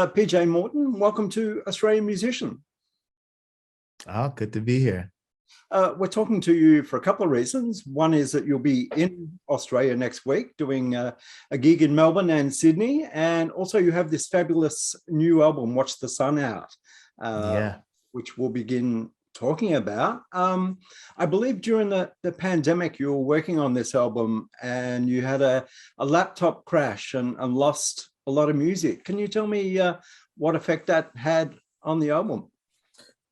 PJ Morton, welcome to Australian Musician. Oh, good to be here. We're talking to you for a couple of reasons. One is that you'll be in Australia next week doing a gig in Melbourne and Sydney. And also you have this fabulous new album, Watch the Sun Out, Yeah. which we'll begin talking about. I believe during the pandemic, you were working on this album and you had a laptop crash and lost a lot of music. Can you tell me what effect that had on the album?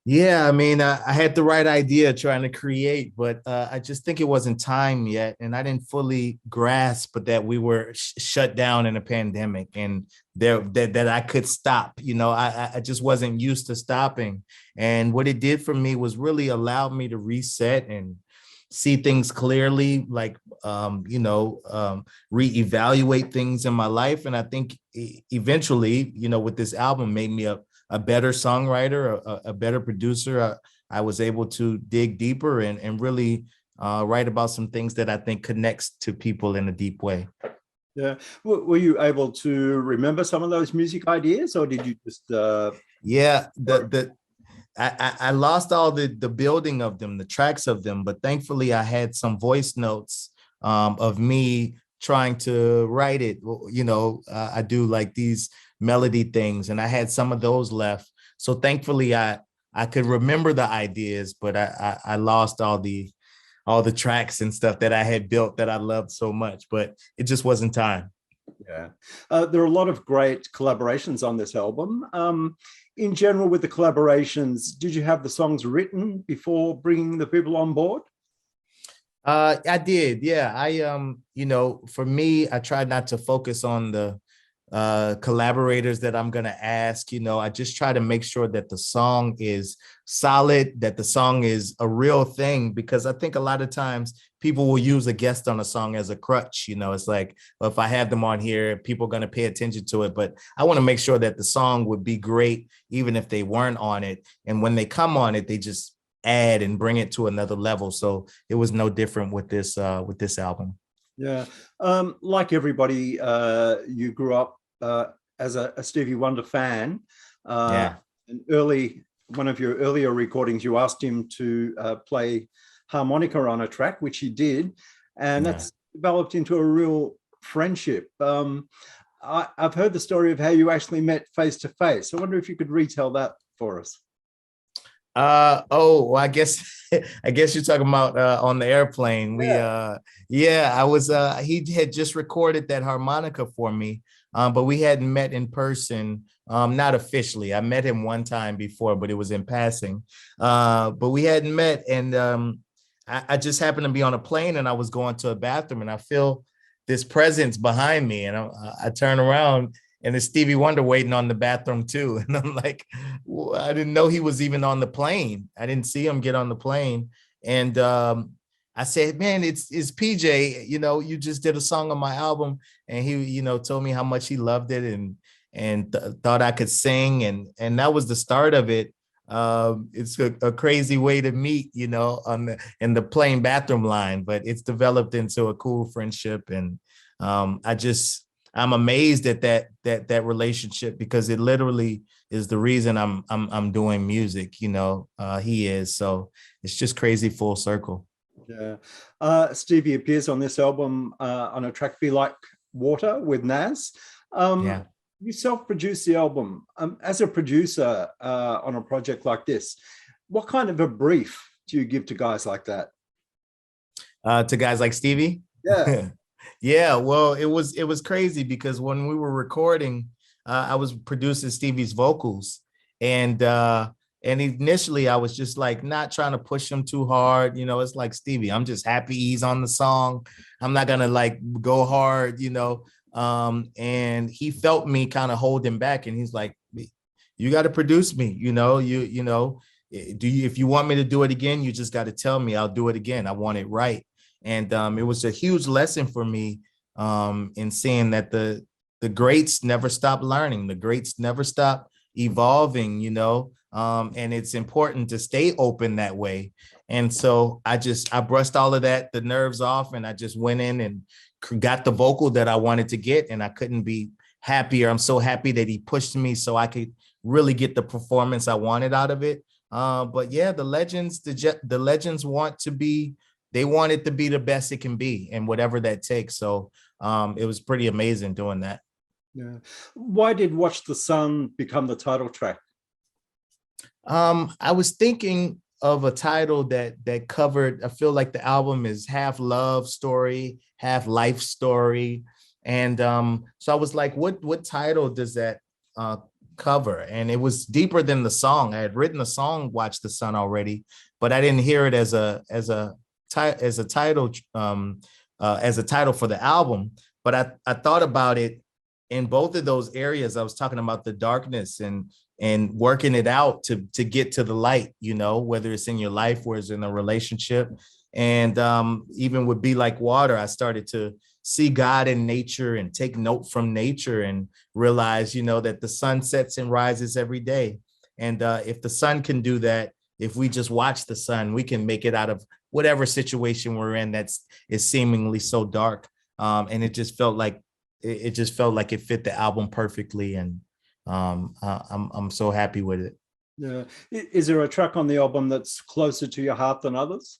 Yeah, I mean, I had the right idea trying to create, but I just think it wasn't time yet. And I didn't fully grasp that we were shut down in a pandemic and that I could stop. You know, I just wasn't used to stopping. And what it did for me was really allowed me to reset and see things clearly, like, reevaluate things in my life. And I think eventually, with this album made me a better songwriter, a better producer. I was able to dig deeper and really write about some things that I think connects to people in a deep way. Yeah. Were you able to remember some of those music ideas, or did you just? Yeah, I lost all the building of them, the tracks of them, but thankfully I had some voice notes of me trying to write it. I do like these melody things, and I had some of those left. So thankfully I could remember the ideas, but I lost all the tracks and stuff that I had built that I loved so much, but it just wasn't time. Yeah. There are a lot of great collaborations on this album. In general, with the collaborations, did you have the songs written before bringing the people on board? I did. Yeah. For me, I tried not to focus on the collaborators that I'm going to ask. I just try to make sure that the song is solid, that the song is a real thing, because I think a lot of times people will use a guest on a song as a crutch. It's like, well, if I have them on here, people are going to pay attention to it. But I want to make sure that the song would be great, even if they weren't on it. And when they come on it, they just add and bring it to another level. So it was no different with this album. Yeah. Like everybody, you grew up as a Stevie Wonder fan. Yeah. And one of your earlier recordings, you asked him to play harmonica on a track, which he did. And that's developed into a real friendship. I've heard the story of how you actually met face to face. I wonder if you could retell that for us. Well, I guess you're talking about on the airplane. I was he had just recorded that harmonica for me, but we hadn't met in person, not officially. I met him one time before, but it was in passing. But we hadn't met, and I just happened to be on a plane, and I was going to a bathroom, and I feel this presence behind me, and I turn around. And it's Stevie Wonder waiting on the bathroom too. And I'm like, well, I didn't know he was even on the plane. I didn't see him get on the plane. And I said, man, it's PJ, you just did a song on my album. And he, told me how much he loved it and thought I could sing. And that was the start of it. It's a crazy way to meet, in the plane bathroom line, but it's developed into a cool friendship. And I'm amazed at that relationship, because it literally is the reason I'm doing music. He is. So it's just crazy full circle. Yeah. Stevie appears on this album on a track Be Like Water with Nas. Yeah. You self-produced the album. As a producer on a project like this, what kind of a brief do you give to guys like that? To guys like Stevie? Yeah. Yeah, well, it was crazy, because when we were recording, I was producing Stevie's vocals, and initially I was just like not trying to push him too hard. It's like, Stevie, I'm just happy he's on the song. I'm not gonna like go hard, and he felt me kind of hold him back, and he's like, you got to produce me, if you want me to do it again, you just got to tell me. I'll do it again. I want it right. And it was a huge lesson for me in seeing that the greats never stop learning. The greats never stop evolving, and it's important to stay open that way. And so I brushed all of the nerves off, and I just went in and got the vocal that I wanted to get. And I couldn't be happier. I'm so happy that he pushed me so I could really get the performance I wanted out of it. But yeah, the legends they want it to be the best it can be, and whatever that takes. So it was pretty amazing doing that. Yeah. Why did Watch the Sun become the title track? I was thinking of a title that covered, I feel like the album is half love story, half life story. And so I was like, what title does that cover? And it was deeper than the song. I had written the song Watch the Sun already, but I didn't hear it as a title for the album. But I thought about it in both of those areas. I was talking about the darkness and working it out to get to the light, you know, whether it's in your life or it's in a relationship. And even with Be Like Water, I started to see God in nature and take note from nature and realize, you know, that the sun sets and rises every day. And if the sun can do that, if we just watch the sun, we can make it out of whatever situation we're in is seemingly so dark. And it just felt like it fit the album perfectly. And I'm so happy with it. Yeah. Is there a track on the album that's closer to your heart than others?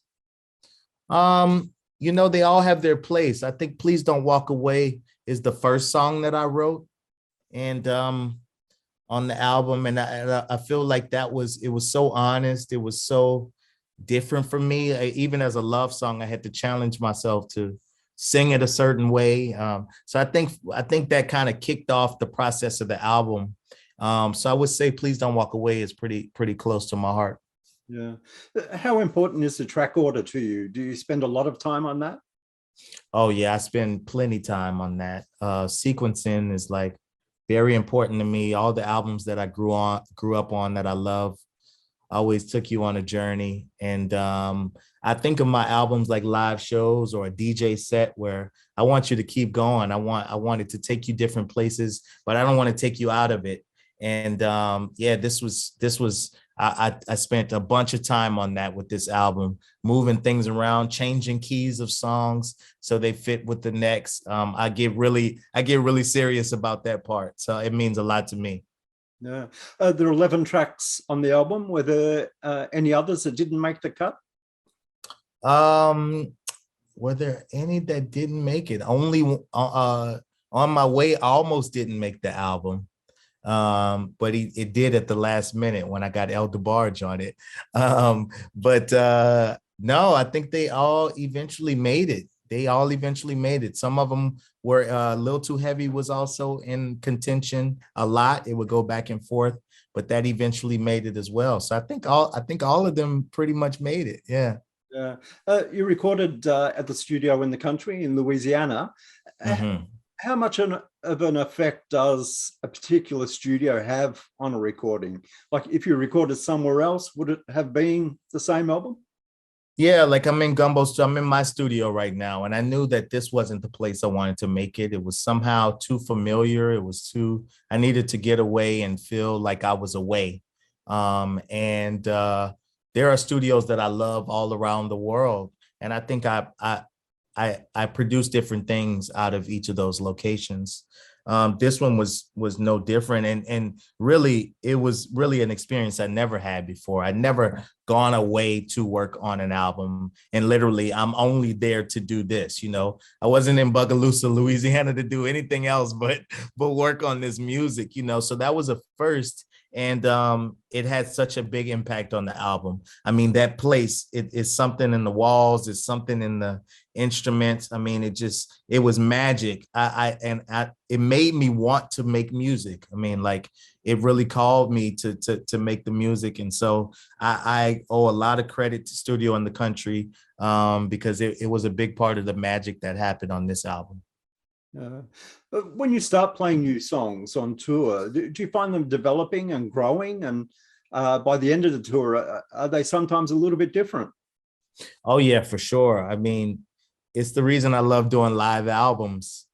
You know, they all have their place. I think Please Don't Walk Away is the first song that I wrote and on the album. And I feel like it was so honest. It was so different for me. Even as a love song, I had to challenge myself to sing it a certain way. So I think that kind of kicked off the process of the album. So I would say Please Don't Walk Away is pretty close to my heart. Yeah. How important is the track order to you? Do you spend a lot of time on that? Oh yeah, I spend plenty time on that. Sequencing is like very important to me. All the albums that I grew up on that I love always took you on a journey. And I think of my albums like live shows or a DJ set where I want you to keep going. I want it to take you different places, but I don't want to take you out of it. And yeah, this was I spent a bunch of time on that with this album, moving things around, changing keys of songs so they fit with the next. I get really serious about that part. So it means a lot to me. Yeah. There are 11 tracks on the album. Were there any others that didn't make the cut? Were there any that didn't make it? Only On My Way almost didn't make the album. But it did at the last minute when I got El DeBarge on it. But no, I think they all eventually made it. Some of them were a little too heavy, was also in contention a lot. It would go back and forth, but that eventually made it as well. So I think all of them pretty much made it. Yeah. Yeah. You recorded at the studio in the country in Louisiana. Mm-hmm. How much of an effect does a particular studio have on a recording? Like if you recorded somewhere else, would it have been the same album? Yeah, like I'm in my studio right now, and I knew that this wasn't the place I wanted to make it. It was somehow too familiar. I needed to get away and feel like I was away. And there are studios that I love all around the world. And I think I produce different things out of each of those locations. This one was no different. And really, it was really an experience I never had before. I'd never gone away to work on an album. And literally, I'm only there to do this. You know, I wasn't in Bogalusa, Louisiana to do anything else but work on this music, you know, so that was a first. And it had such a big impact on the album. I mean, that place, it is something in the walls, it's something in the instruments. I mean, it was magic. It made me want to make music. I mean, like it really called me to make the music. And so I owe a lot of credit to Studio in the Country because it was a big part of the magic that happened on this album. When you start playing new songs on tour, do you find them developing and growing? And by the end of the tour, are they sometimes a little bit different? Oh, yeah, for sure. I mean, it's the reason I love doing live albums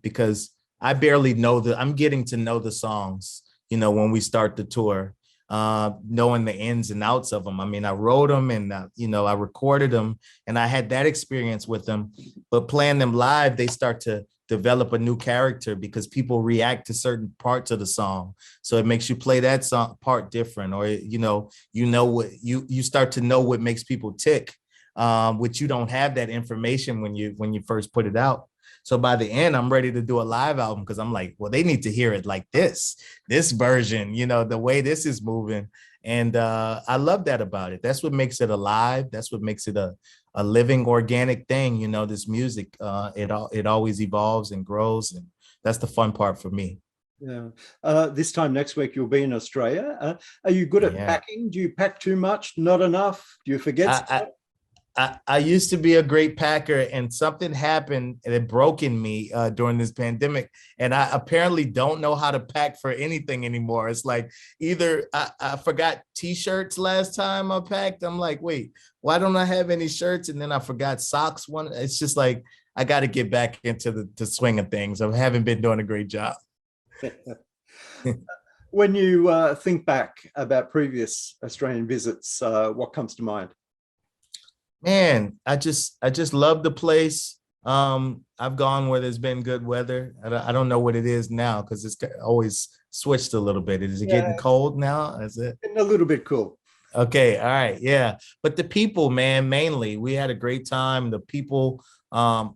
because I barely know I'm getting to know the songs, you know, when we start the tour, knowing the ins and outs of them. I mean, I wrote them and, you know, I recorded them and I had that experience with them, but playing them live, they start to develop a new character because people react to certain parts of the song. So it makes you play that song part different, or what you start to know what makes people tick, which you don't have that information when you first put it out. So by the end, I'm ready to do a live album because I'm like, well, they need to hear it like this version, the way this is moving. And I love that about it. That's what makes it alive. That's what makes it a living, organic thing. This music, it always evolves and grows. And that's the fun part for me. Yeah. This time next week, you'll be in Australia. Are you good at packing? Do you pack too much? Not enough? Do you forget stuff? I used to be a great packer, and something happened and it broke in me during this pandemic. And I apparently don't know how to pack for anything anymore. It's like either I forgot T-shirts last time I packed. I'm like, wait, why don't I have any shirts? And then I forgot socks. It's just like, I got to get back into the swing of things. I haven't been doing a great job. When you think back about previous Australian visits, what comes to mind? Man, I just love the place. I've gone where there's been good weather. I don't know what it is now because it's always switched a little bit. Is it getting cold now? Is it getting a little bit cool? Okay, all right, yeah. But the people, man, mainly, we had a great time. The people, I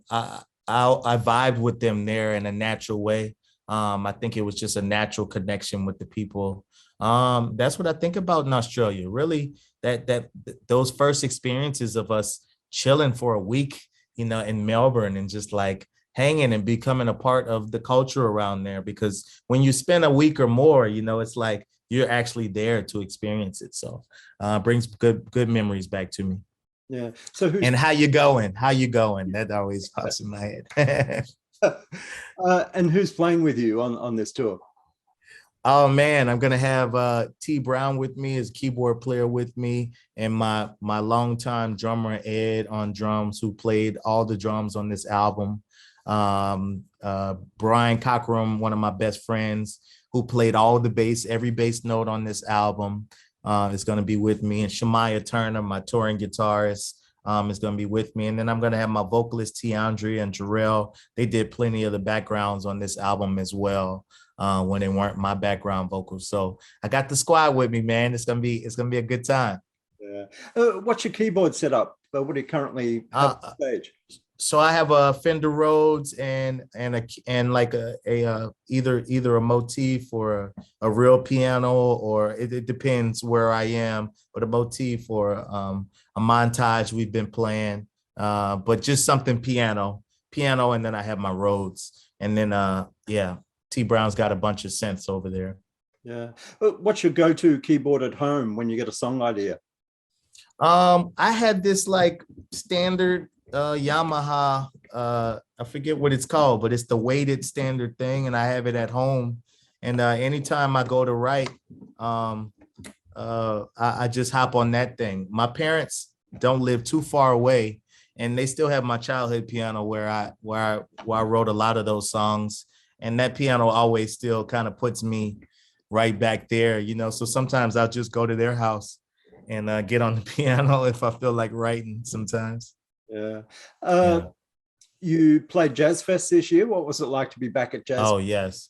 vibed with them there in a natural way. I think it was just a natural connection with the people. That's what I think about in Australia. Really, that those first experiences of us chilling for a week, in Melbourne and just like hanging and becoming a part of the culture around there. Because when you spend a week or more, it's like you're actually there to experience it. So brings good memories back to me. Yeah. So and how you going? How you going? That always pops in my head. And who's playing with you on this tour? Oh man, I'm gonna have T Brown with me, his keyboard player with me, and my longtime drummer Ed on drums, who played all the drums on this album. Brian Cockrum, one of my best friends, who played all the bass, every bass note on this album, is gonna be with me, and Shemaya Turner, my touring guitarist, is going to be with me. And then I'm going to have my vocalist, Tiandre and Jarrell. They did plenty of the backgrounds on this album as well, when they weren't my background vocals. So I got the squad with me, man. It's going to be a good time. Yeah. What's your keyboard setup? What do you currently have on stage? So I have a Fender Rhodes and like either a motif or a real piano, or it depends where I am, but a motif or a montage we've been playing, but just something piano, and then I have my Rhodes, and then T Brown's got a bunch of synths over there. Yeah. What's your go-to keyboard at home when you get a song idea? I had this like standard Yamaha, I forget what it's called, but it's the weighted standard thing, and I have it at home. And anytime I go to write, I just hop on that thing. My parents don't live too far away, and they still have my childhood piano where I wrote a lot of those songs. And that piano always still kind of puts me right back there, So sometimes I'll just go to their house and get on the piano if I feel like writing sometimes. Yeah. You played Jazz Fest this year. What was it like to be back at Jazz? Oh, yes.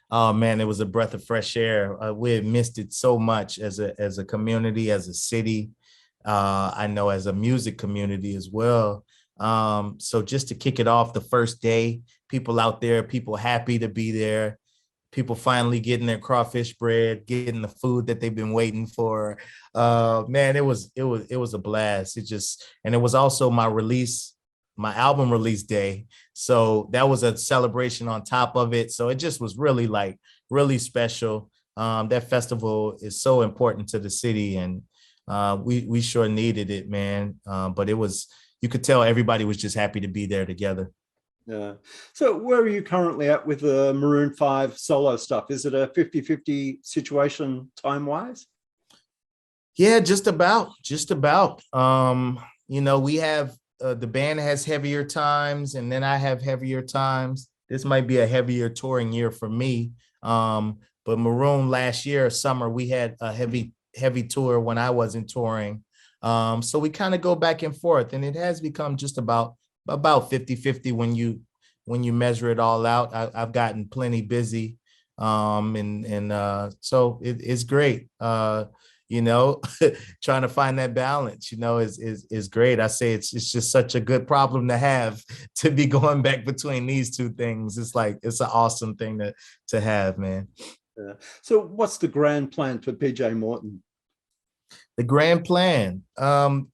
Oh man, it was a breath of fresh air. We had missed it so much as a community, as a city. I know as a music community as well. So just to kick it off the first day, people out there, people happy to be there, people finally getting their crawfish bread, getting the food that they've been waiting for. Man, it was a blast. And it was also my album release day. So that was a celebration on top of it. So it just was really special. That festival is so important to the city, and we sure needed it, man. But you could tell everybody was just happy to be there together. Yeah. So where are you currently at with the Maroon 5 solo stuff? Is it a 50-50 situation time-wise? Yeah, just about. We have the band has heavier times, and then I have heavier times. This might be a heavier touring year for me. But Maroon last year, summer, we had a heavy tour when I wasn't touring. So we kind of go back and forth, and it has become just about 50-50 when you when you measure it all out. I've gotten plenty busy. So it's great. You know, trying to find that balance, you know, is great. I say it's just such a good problem to have, to be going back between these two things. It's like, it's an awesome thing to have, man. Yeah. So what's the grand plan for PJ Morton? The grand plan,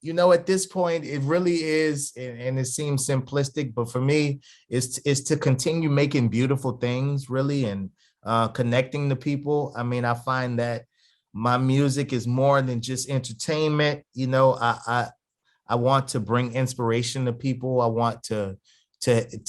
you know, at this point, it really is, and it seems simplistic, but for me, is to continue making beautiful things, really, and connecting to people. I mean, I find that my music is more than just entertainment. You know, I want to bring inspiration to people. I want to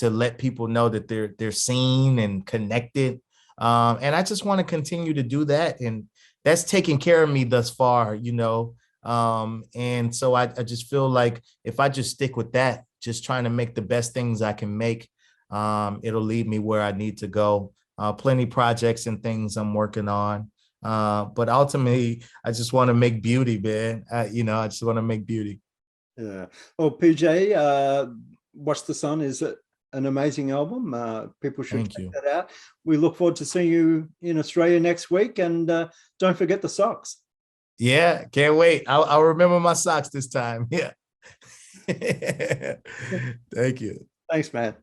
let people know that they're seen and connected. And I just want to continue to do that. And that's taken care of me thus far, you know. And so I just feel like if I just stick with that, just trying to make the best things I can make, it'll lead me where I need to go. Plenty projects and things I'm working on. But ultimately, I just want to make beauty, man. You know, I just want to make beauty. Yeah. Well, PJ, Watch the Sun is an amazing album. People should check that out. We look forward to seeing you in Australia next week, and don't forget the socks. Yeah, can't wait. I'll remember my socks this time. Yeah. Thank you. Thanks, man.